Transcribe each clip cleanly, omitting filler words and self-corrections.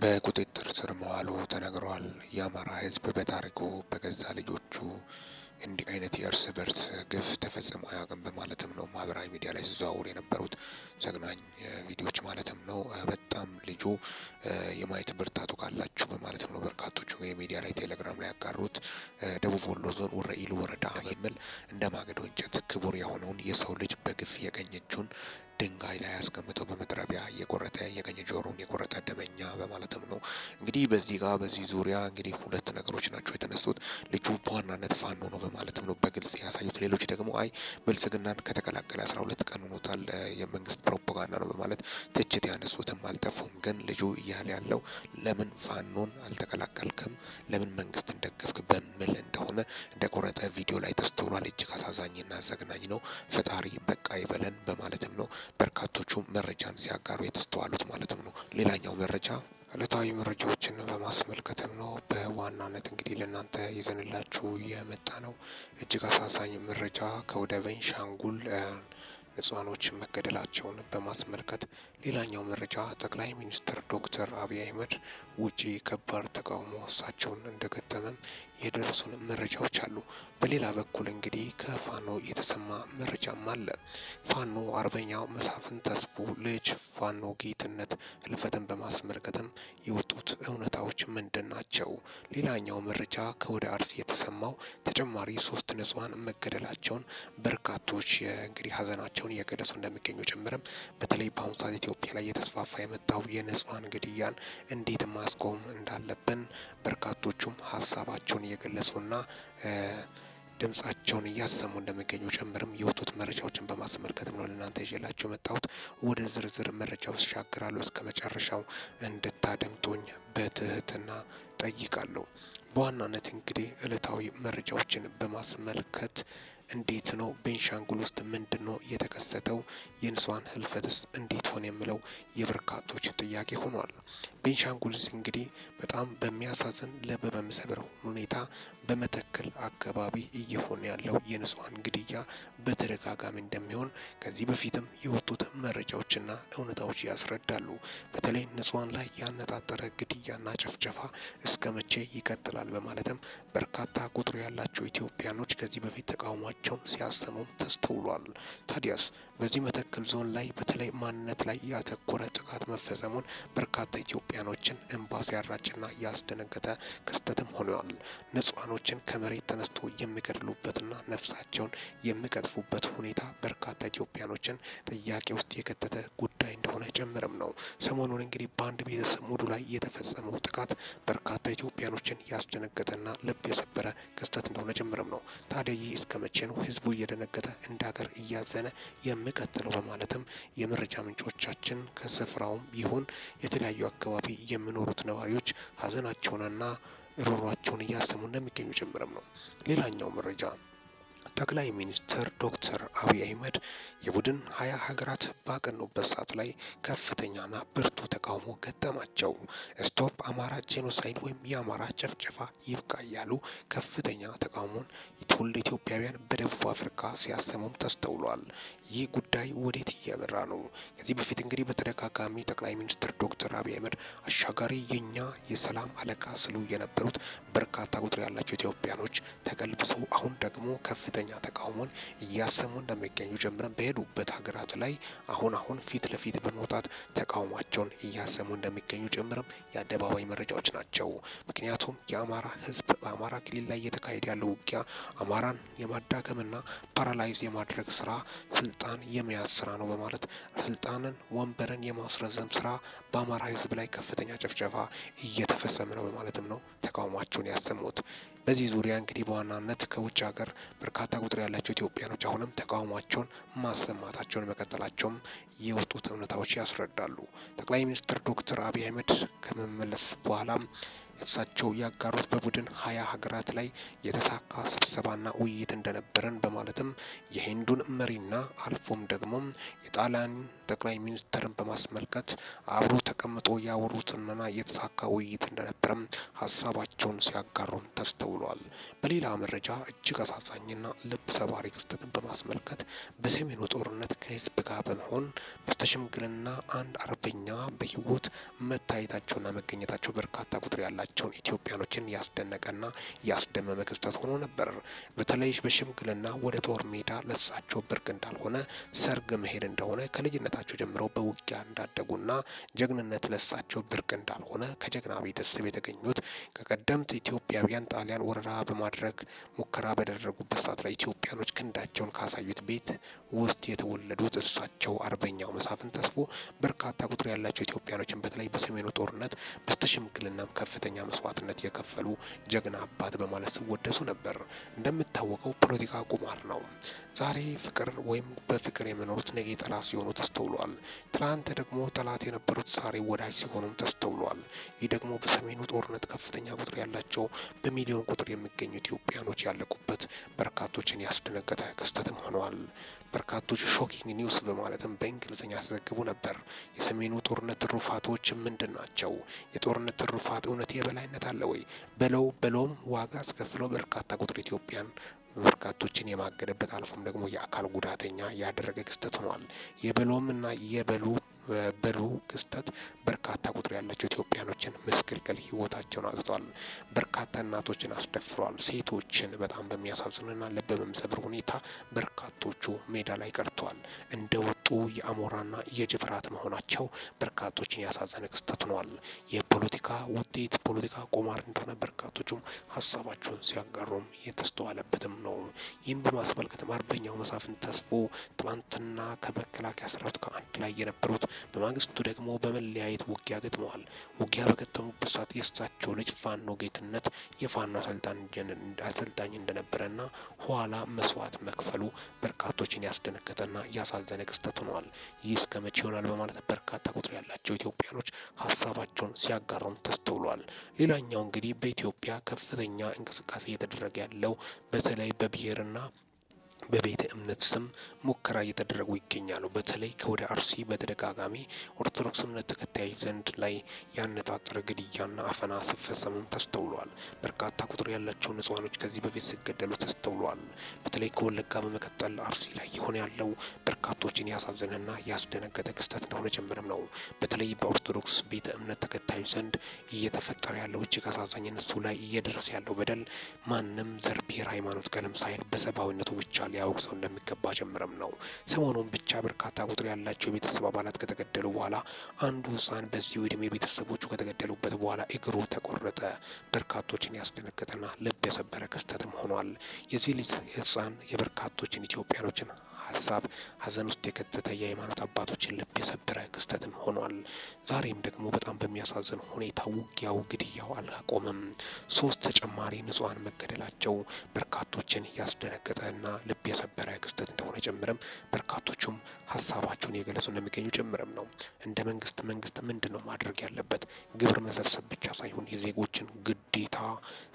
በቁጥጥር ስር መዋሉ ተነግሯል። የአማራ ሕዝብ በታሪኩ በገዛ ልጆቹ እንዲህ አይነት የእርስ በርስ ግፍ ተፈጽሞ አያውቅም በማለትም ነው ማህበራዊ ሚዲያ ላይ ሲዘዋወሩ የነበሩት ዘግናኝ ቪዲዮዎች ማለትም ነው። በጣም ልጁ የማየት ብርታቱ ካላችሁ በማለትም ነው በርካቶቹ የሚዲያ ላይ ቴሌግራም ላይ ያጋሩት። ደቡብ ወሎ ዞን ወረኢሉ ወረዳ የሚል እንደ ማገዶ እንጨት ክቡር የሆነውን የሰው ልጅ በግፍ የቀኝ እጁን ድንጋይ ላይ አስቀምጠው በመጥረቢያ የቆረጠ የቀኝ ጆሮን የቆረጠ ደመኛ በማለትም ነው። እንግዲህ በዚህ ዙሪያ እንግዲህ ሁለት ነገሮች ናቸው የተነሱት። ልጁ በዋናነት ፋኖ ነው በማለትም ነው በግልጽ ያሳዩት። ሌሎች ደግሞ አይ ብልጽግናን ከተቀላቀለ 12 ቀን ሆኖታል፣ የመንግስት ፕሮፓጋንዳ ነው በማለት ትችት ያነሱትም አልጠፉም። ግን ልጁ እያለ ያለው ለምን ፋኖን አልተቀላቀልክም፣ ለምን መንግስትን ደገፍክ በሚል እንደሆነ እንደቆረጠ ቪዲዮ ላይ ተስተውሏል። እጅግ አሳዛኝና ዘግናኝ ነው። ፈጣሪ በቃ ይበለን በማለትም ነው በርካቶቹ መረጃን ሲያጋሩ የተስተዋሉት ማለትም ነው። ሌላኛው መረጃ ዕለታዊ መረጃዎችን በማስመልከትም ነው። በዋናነት እንግዲህ ለእናንተ ይዘንላችሁ የመጣ ነው እጅግ አሳዛኝ መረጃ ከወደ ቤንሻንጉል ንጹሃኖች መገደላቸውን በማስመልከት። ሌላኛው መረጃ ጠቅላይ ሚኒስትር ዶክተር አብይ አህመድ ውጪ ከባድ ተቃውሞ እሳቸውን እንደገጠመም የደረሱን መረጃዎች አሉ። በሌላ በኩል እንግዲህ ከፋኖ የተሰማ መረጃም አለ። ፋኖ አርበኛው መሳፍንት ተስፉ ልጅ ፋኖ ጌትነት ህልፈትን በማስመልከትም የወጡት እውነታዎች ምንድን ናቸው? ሌላኛው መረጃ ከወደ አርሲ የተሰማው ተጨማሪ 3 ንጹሃን መገደላቸውን በርካቶች እንግዲህ ሀዘናቸውን እየገለጹ እንደሚገኙ ጭምርም በተለይ በአሁኑ ሰዓት ኢትዮጵያ ላይ እየተስፋፋ የመጣው የንጹሃን ግድያን እንዴት ማስቆም እንዳለብን በርካቶቹም ሀሳባቸውን እየገለጹና ድምጻቸውን እያሰሙ እንደሚገኙ ጭምርም የወጡት መረጃዎችን በማስመልከትም ነው ለእናንተ ይዤላችሁ የመጣሁት። ወደ ዝርዝር መረጃው ተሻግራለሁ። እስከ መጨረሻው እንድታደምጡኝ በትህትና ጠይቃለሁ። በዋናነት እንግዲህ ዕለታዊ መረጃዎችን በማስመልከት እንዴት ነው ቤንሻንጉል ውስጥ ምንድን ነው የተከሰተው? የንጹሃን ህልፈትስ እንዴት ሆነ የሚለው የበርካቶች ጥያቄ ሆኗል። ቤንሻንጉል እንግዲህ በጣም በሚያሳዝን ልብ በሚሰብር ሁኔታ በመተከል አካባቢ እየሆነ ያለው የንጹሃን ግድያ በተደጋጋሚ እንደሚሆን ከዚህ በፊትም የወጡት መረጃዎችና እውነታዎች ያስረዳሉ። በተለይ ንጹሃን ላይ ያነጣጠረ ግድያና ጭፍጨፋ እስከ መቼ ይቀጥላል በማለትም በርካታ ቁጥር ያላቸው ኢትዮጵያኖች ከዚህ በፊት ተቃውሟቸውን ሲያሰሙም ተስተውሏል። ታዲያስ በዚህ መተከል ዞን ላይ በተለይ ማንነት ላይ ያተኮረ ጥቃት መፈጸሙን በርካታ ኢትዮጵያኖችን እንባ ሲያራጭና ያስደነገጠ ክስተትም ሆኗል። ንጹሃኖችን ከመሬት ተነስቶ የሚገድሉበትና ነፍሳቸውን የሚቀጥፉበት ሁኔታ በርካታ ኢትዮጵያኖችን ጥያቄ ውስጥ የከተተ ጉዳይ እንደሆነ ጭምርም ነው። ሰሞኑን እንግዲህ በአንድ ቤተሰብ ሙሉ ላይ የተፈጸመው ጥቃት በርካታ ኢትዮጵያኖችን ያስደነገጠና ልብ የሰበረ ክስተት እንደሆነ ጭምርም ነው። ታዲያ ይህ እስከ መቼ ነው ህዝቡ እየደነገጠ እንደ ሀገር እያዘነ የሚቀጥለው? በማለትም የመረጃ ምንጮቻችን ከስፍራውም ይሁን የተለያዩ አካባቢ የሚኖሩት ነዋሪዎች ሀዘናቸውንና ሮሯቸውን እያሰሙ እንደሚገኙ ጭምርም ነው። ሌላኛው መረጃ ጠቅላይ ሚኒስትር ዶክተር አብይ አህመድ የቡድን 20 ሀገራት ባቀኑበት ሰዓት ላይ ከፍተኛና ብርቱ ተቃውሞ ገጠማቸው። ስቶፕ አማራ ጄኖሳይድ ወይም የአማራ ጨፍጨፋ ይብቃ እያሉ ከፍተኛ ተቃውሞን ትውልደ ኢትዮጵያውያን በደቡብ አፍሪካ ሲያሰሙም ተስተውሏል። ይህ ጉዳይ ወዴት እያመራ ነው? ከዚህ በፊት እንግዲህ በተደጋጋሚ ጠቅላይ ሚኒስትር ዶክተር አብይ አህመድ አሻጋሪ የኛ የሰላም አለቃ ስሉ የነበሩት በርካታ ቁጥር ያላቸው ኢትዮጵያኖች ተቀልብሶ አሁን ደግሞ ከፍተኛ ተቃውሞን እያሰሙ እንደሚገኙ ጀምረን በሄዱበት ሀገራት ላይ አሁን ፊት ለፊት በመውጣት ተቃውሟቸውን እያሰሙ እንደሚገኙ ጭምርም የአደባባይ መረጃዎች ናቸው። ምክንያቱም የአማራ ህዝብ በአማራ ክልል ላይ እየተካሄደ ያለው ውጊያ አማራን የማዳከምና ፓራላይዝ የማድረግ ስራ ስልጣን የመያዝ ስራ ነው በማለት ስልጣንን ወንበርን የማስረዘም ስራ በአማራ ህዝብ ላይ ከፍተኛ ጭፍጨፋ እየተፈጸመ ነው በማለትም ነው ተቃውሟቸውን ያሰሙት። በዚህ ዙሪያ እንግዲህ በዋናነት ከውጭ ሀገር በርካታ ቁጥር ያላቸው ኢትዮጵያኖች አሁንም ተቃውሟቸውን ማሰማታቸውን መቀጠላቸውም የወጡት እውነታዎች ያስረዳሉ። ጠቅላይ ሚኒስትር ዶክተር አብይ አህመድ ከመመለስ በኋላም እሳቸው ያጋሩት በቡድን 20 ሀገራት ላይ የተሳካ ስብሰባና ውይይት እንደነበረን በማለትም የሂንዱን መሪና አልፎም ደግሞ የጣሊያን ጠቅላይ ሚኒስትርን በማስመልከት አብሮ ተቀምጦ ያወሩትንና የተሳካ ውይይት እንደነበረም ሀሳባቸውን ሲያጋሩን ተስተውሏል። በሌላ መረጃ እጅግ አሳዛኝና ልብ ሰባሪ ክስተትን በማስመልከት በሰሜኑ ጦርነት ከህዝብ ጋር በመሆን በስተሽምግልና አንድ አርበኛ በህይወት መታየታቸውና መገኘታቸው በርካታ ቁጥር ያላቸውን ኢትዮጵያኖችን ያስደነቀና ያስደመመ ክስተት ሆኖ ነበር። በተለይ በሽምግልና ወደ ጦር ሜዳ ለሳቸው ብርቅ እንዳልሆነ ሰርግ መሄድ እንደሆነ ከልጅነታቸው ጀምረው በውጊያ እንዳደጉና ጀግንነት ለሳቸው ብርቅ እንዳልሆነ ከጀግና ቤተሰብ የተገኙት ከቀደምት ኢትዮጵያውያን ጣሊያን ወረራ በማድረግ ሙከራ በደረጉበት ሰዓት ላይ ኢትዮጵያኖች ክንዳቸውን ካሳዩት ቤት ውስጥ የተወለዱት እሳቸው አርበኛው መሳፍንት ተስፎ በርካታ ቁጥር ያላቸው ኢትዮጵያኖችን በተለይ በሰሜኑ ጦርነት በስተሽምግልናም ከፍተኛ መስዋዕትነት የከፈሉ ጀግና አባት በማለት ሲወደሱ ነበር። እንደሚታወቀው ፖለቲካ ቁማር ነው። ዛሬ ፍቅር ወይም በፍቅር የሚኖሩት ነገ ጠላት ሲሆኑ ተስተውሏል። ትላንት ደግሞ ጠላት የነበሩት ዛሬ ወዳጅ ሲሆኑም ተስተውሏል። ይህ ደግሞ በሰሜኑ ጦርነት ከፍተኛ ቁጥር ያላቸው በሚሊዮን ቁጥር የሚገኙ ኢትዮጵያኖች ያለቁበት በርካቶችን ያስደነገጠ ክስተትም ሆኗል። በርካቶች ሾኪንግ ኒውስ በማለትም በእንግሊዝኛ ያስዘግቡ ነበር። የሰሜኑ ጦርነት ትሩፋቶች ምንድን ናቸው? የጦርነት ትሩፋት እውነት የበላይነት አለ ወይ? በለውም ዋጋ አስከፍለው በርካታ ቁጥር ኢትዮጵያን በርካቶችን የማገደበት አልፎም ደግሞ የአካል ጉዳተኛ ያደረገ ክስተት ሆኗል። የበሎም በሉ ክስተት በርካታ ቁጥር ያላቸው ኢትዮጵያኖችን ምስቅልቅል ህይወታቸውን አጥቷል። በርካታ እናቶችን አስደፍሯል። ሴቶችን በጣም በሚያሳዝንና ልብ በሚሰብር ሁኔታ በርካቶቹ ሜዳ ላይ ቀርተዋል። እንደ ወጡ የአሞራና የጅፍራት መሆናቸው በርካቶችን ያሳዘነ ክስተት ሆኗል። የፖለቲካ ውጤት ፖለቲካ ቁማር እንደሆነ በርካቶቹም ሀሳባቸውን ሲያጋሩም የተስተዋለበትም ነው። ይህን በማስመልከትም አርበኛው መሳፍንት ተስፎ ትላንትና ከመከላከያ ሰራዊት ጋር አንድ ላይ የነበሩት በማግስቱ ደግሞ በመለያየት ውጊያ ገጥመዋል። ውጊያ በገጠሙበት ሰዓት የእሳቸው ልጅ ፋኖ ጌትነት የፋኖ አሰልጣኝ እንደነበረና ኋላ መስዋዕት መክፈሉ በርካቶችን ያስደነገጠና ያሳዘነ ክስተት ሆኗል። ይህ እስከ መቼ ይሆናል በማለት በርካታ ቁጥር ያላቸው ኢትዮጵያኖች ሀሳባቸውን ሲያጋሩም ተስተውሏል። ሌላኛው እንግዲህ በኢትዮጵያ ከፍተኛ እንቅስቃሴ እየተደረገ ያለው በተለይ በብሔርና በቤተ እምነት ስም ሙከራ እየተደረጉ ይገኛሉ። በተለይ ከወደ አርሲ በተደጋጋሚ ኦርቶዶክስ እምነት ተከታዮች ዘንድ ላይ ያነጣጠረ ግድያና አፈና ሲፈጸምም ተስተውሏል። በርካታ ቁጥር ያላቸው ንጹሃኖች ከዚህ በፊት ሲገደሉ ተስተውሏል። በተለይ ከወለጋ በመቀጠል አርሲ ላይ የሆነ ያለው በርካቶችን ያሳዘነና ያስደነገጠ ክስተት እንደሆነ ጭምርም ነው። በተለይ በኦርቶዶክስ ቤተ እምነት ተከታዮች ዘንድ እየተፈጠረ ያለው እጅግ አሳዛኝ እነሱ ላይ እየደረሰ ያለው በደል ማንም ዘር፣ ብሔር፣ ሃይማኖት፣ ቀለም ሳይል በሰብአዊነቱ ብቻ ሊያወግዘው እንደሚገባ ጀምረም ነው። ሰሞኑን ብቻ በርካታ ቁጥር ያላቸው የቤተሰብ አባላት ከተገደሉ በኋላ አንዱ ህፃን በዚሁ እድሜ ቤተሰቦቹ ከተገደሉበት በኋላ እግሩ ተቆረጠ። በርካቶችን ያስደነገጠና ልብ የሰበረ ክስተትም ሆኗል። የዚህ ልጅ ህፃን የበርካቶችን ኢትዮጵያኖችን ሀሳብ ሀዘን ውስጥ የከተተ የሃይማኖት አባቶችን ልብ የሰበረ ክስተትም ሆኗል። ዛሬም ደግሞ በጣም በሚያሳዝን ሁኔታ ውጊያው፣ ግድያው አላቆመም። 3 ተጨማሪ ንጹሃን መገደላቸው በርካቶችን ያስደነገጠና ልብ የሰበረ ክስተት እንደሆነ ጭምርም በርካቶቹም ሀሳባቸውን የገለጹ እንደሚገኙ ጭምርም ነው። እንደ መንግስት ምንድን ነው ማድረግ ያለበት? ግብር መሰብሰብ ብቻ ሳይሆን የዜጎችን ግዴታ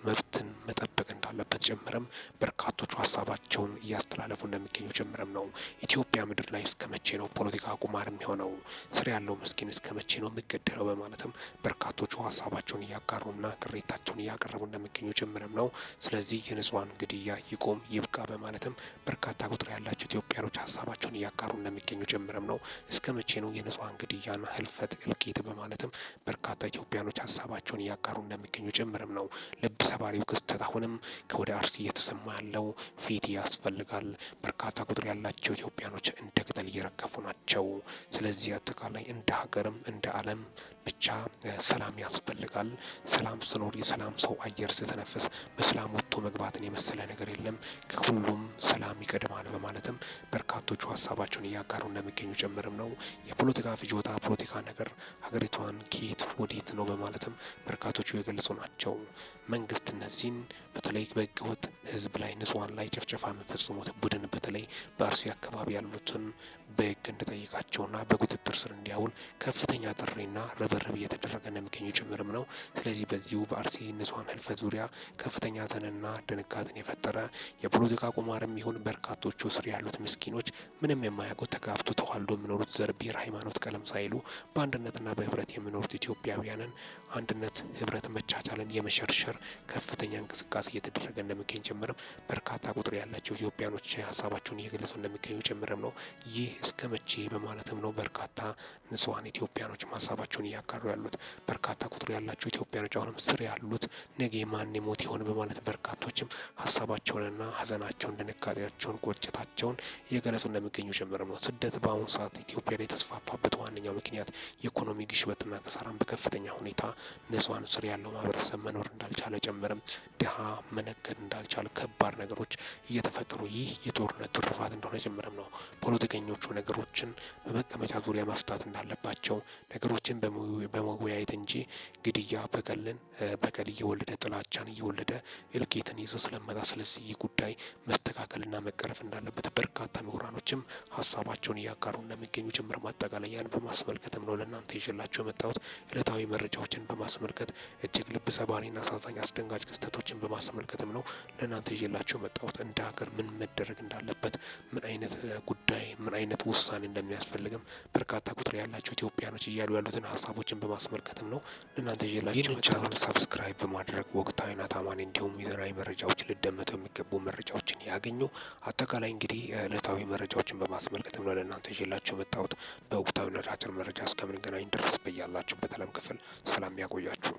መብትን መጠበቅ እንዳለበት ጭምርም በርካቶቹ ሀሳባቸውን እያስተላለፉ እንደሚገኙ ጭምርም ነው። ኢትዮጵያ ምድር ላይ እስከ መቼ ነው ፖለቲካ ቁማር የሚሆነው? ስር ያለው ምስኪን እስከ መቼ ነው የሚገደለው? በማለትም በርካቶቹ ሀሳባቸውን እያጋሩና ቅሬታቸውን እያቀረቡ እንደሚገኙ ጭምርም ነው። ስለዚህ የንጹሃን ግድያ ይቆም ይብቃ በማለትም በርካታ ቁጥር ያላቸው ኢትዮጵያኖች ሀሳባቸውን እያጋሩ እንደሚገኙ ጭምርም ነው። እስከ መቼ ነው የንጹሃን ግድያና ህልፈት እልቂት? በማለትም በርካታ ኢትዮጵያኖች ሀሳባቸውን እያጋሩ እንደሚገኙ ጭምርም ነው። ልብ ሰባሪው ክስተት አሁንም ከወደ አርሲ እየተሰማ ያለው ፊት ያስፈልጋል። በርካታ ቁጥር ያላቸው ኢትዮጵያኖች እንደ ቅጠል እየረገፉ ናቸው። ስለዚህ አጠቃላይ እንደ ሀገርም እንደ ዓለም ብቻ ሰላም ያስፈልጋል። ሰላም ስኖር የሰላም ሰው አየር ስተነፍስ በሰላም ወጥቶ መግባትን የመሰለ ነገር የለም። ከሁሉም ሰላም ይቀድማል በማለትም በርካቶቹ ሀሳባቸውን እያጋሩ እንደሚገኙ ጭምርም ነው። የፖለቲካ ፍጆታ ፖለቲካ ነገር ሀገሪቷን ከየት ወዴት ነው በማለትም በርካቶቹ የገለጹ ናቸው። መንግስት እነዚህን በተለይ በህገወጥ ህዝብ ላይ ንጹሃን ላይ ጭፍጨፋ የሚፈጽሙት ቡድን በተለይ በአርሲ አካባቢ ያሉትን በሕግ እንዲጠይቃቸውና በቁጥጥር ስር እንዲያውል ከፍተኛ ጥሪና ርብርብ እየተደረገ እንደሚገኙ ጭምርም ነው። ስለዚህ በዚሁ በአርሲ ንጹሃን ህልፈት ዙሪያ ከፍተኛ ሐዘንና ድንጋጤን የፈጠረ የፖለቲካ ቁማርም ይሁን በርካቶቹ ስር ያሉት ምስኪኖች ምንም የማያውቁት ተጋፍቶ ተዋልዶ የሚኖሩት ዘር፣ ብሔር፣ ሃይማኖት፣ ቀለም ሳይሉ በአንድነትና በህብረት የሚኖሩት ኢትዮጵያውያንን አንድነት፣ ህብረት፣ መቻቻልን የመሸርሸር ከፍተኛ እንቅስቃሴ እየተደረገ እንደሚገኝ ጭምርም በርካታ ቁጥር ያላቸው ኢትዮጵያኖች ሀሳባቸውን እየገለጹ እንደሚገኙ ጭምርም ነው። ይህ እስከ መቼ በማለትም ነው በርካታ ንጹሃን ኢትዮጵያኖች ሀሳባቸውን እያጋሩ ያሉት። በርካታ ቁጥር ያላቸው ኢትዮጵያኖች አሁንም ስር ያሉት ነገ ማን ሞት ይሆን በማለት በርካቶችም ሀሳባቸውንና ሀዘናቸውን፣ ድንጋጤያቸውን፣ ቁጭታቸውን እየገለጹ እንደሚገኙ ጭምርም ነው። ስደት በአሁኑ ሰዓት ኢትዮጵያ ላይ የተስፋፋበት ዋነኛው ምክንያት የኢኮኖሚ ግሽበትና ከሳራም በከፍተኛ ሁኔታ ንጹሃን ስር ያለው ማህበረሰብ መኖር እንዳልቻለ ጨምርም ድሀ መነገድ እንዳልቻለ ከባድ ነገሮች እየተፈጠሩ ይህ የጦርነት ትሩፋት እንደሆነ ጭምርም ነው። ፖለቲከኞቹ ነገሮችን በመቀመጫ ዙሪያ መፍታት እንዳለባቸው ነገሮችን በመወያየት እንጂ ግድያ፣ በቀል እየወለደ ጥላቻን እየወለደ እልቂትን ይዞ ስለመጣ ስለዚህ ይህ ጉዳይ መስተካከልና መቀረፍ እንዳለበት በርካታ ምሁራኖችም ሀሳባቸውን እያጋሩ እንደሚገኙ ጭምር ማጠቃለያን በማስመልከትም ነው ለእናንተ ይዤላቸው የመጣሁት። ዕለታዊ መረጃዎችን በማስመልከት እጅግ ልብ ሰባሪና አሳዛኝ አስደንጋጭ ክስተቶችን በማስመልከትም ነው ለእናንተ ይዤላቸው የመጣሁት። እንደ ሀገር ምን መደረግ እንዳለበት፣ ምን አይነት ጉዳይ፣ ምን አይነት ውሳኔ እንደሚያስፈልግም በርካታ ቁጥር ያላቸው ኢትዮጵያኖች እያሉ ያሉትን ሀሳቦችን በማስመልከትም ነው ለእናንተ ይዤላቸው የመጣሁት። ሰብስክራይብ በማድረግ ወቅታዊና ታማኒ እንዲሁም ሚዛናዊ መረጃዎች ሊደመጡ የሚገቡ መረጃዎችን ያገኙ። አጠቃላይ እንግዲህ ዕለታዊ መረጃዎችን በማስመልከትም ነው ለእናንተ ይዤላቸው የመጣሁት። በወቅታዊና አጭር መረጃ እስከምንገናኝ ድረስ በያላችሁበት ዓለም ክፍል ሰላም ያቆያችሁ።